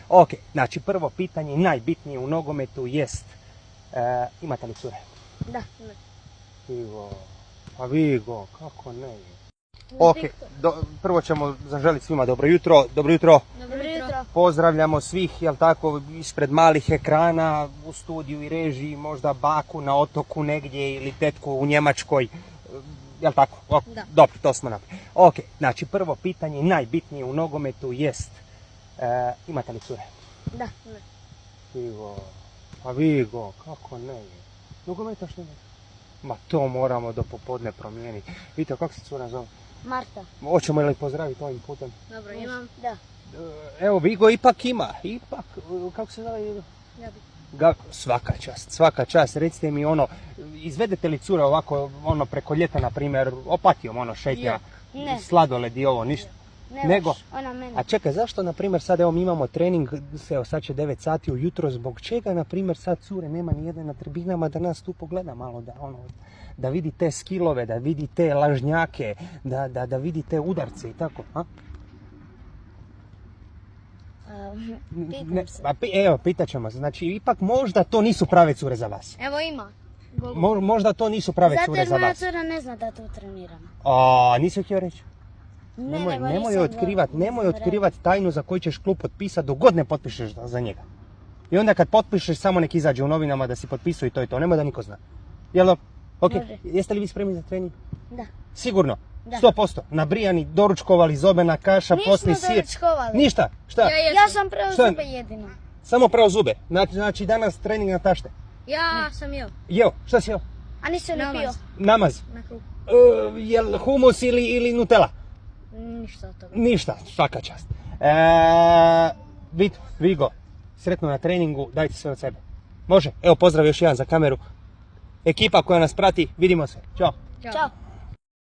Ok, znači prvo pitanje, najbitnije u nogometu jest, imate li cure? Da. Vigo, kako ne? Ok, prvo ćemo zaželiti svima dobro jutro. Dobro jutro. Dobro jutro. Pozdravljamo svih, jel tako, ispred malih ekrana, u studiju i režiji, možda baku na otoku negdje ili tetku u Njemačkoj. Jel tako? Da. Dobro, to smo napravili. Ok, znači prvo pitanje, najbitnije u nogometu jest, imate li cure? Da. Vigo, kako ne? Nogometa što ne? Ma to moramo do popodne promijeniti. Vidite, kako se cura zove? Marta. Hoćemo li pozdraviti ovim putem? Dobro, imam. Da. Evo, Vigo ipak ima. Kako se zove? Svaka čast. Recite mi izvedete li cure ovako, preko ljeta, na primjer, Opatijom, šetnja, sladoled i ovo, ništa? Nego, ona mene. A čekaj, zašto, na primjer, sad mi imamo trening, sad će 9 sati ujutro, zbog čega, na primjer, sad cure nema ni jedne na tribinama da nas tu pogleda malo, da vidi te skillove, da vidi te lažnjake, da vidi te udarce i tako, a? Pitam se. Evo, pitat ćemo se, znači, ipak možda to nisu prave cure za vas. Evo ima. Možda to nisu prave cure za vas. Zato jer moja cura ne zna da tu treniram. Nisi htio reći? Nemoj otkrivat tajnu za koju ćeš klub potpisati dok god ne potpišeš za njega. I onda kad potpišeš, samo nek izađe u novinama da si potpisao i to. Nemoj da niko zna. Jel' ok? Jeste li vi spremni za trening? Da. Sigurno? Da. 100%. Nabrijani, doručkovali, zobena kaša, posni sir. Nismo doručkovali. Ništa? Šta? Ja sam prao zube jedino. Samo prao zube? Znači danas trening na tašte? Ja sam jeo. Jeo? Šta si jeo? A nisam ne pio. Namaz? Na kruh. Jel humus ili Nutella? Ništa od toga. Ništa, svaka čast. Vigo, sretno na treningu, dajte sve od sebe. Može? Evo, pozdrav još jedan za kameru. Ekipa koja nas prati, vidimo se. Ćao. Ćao.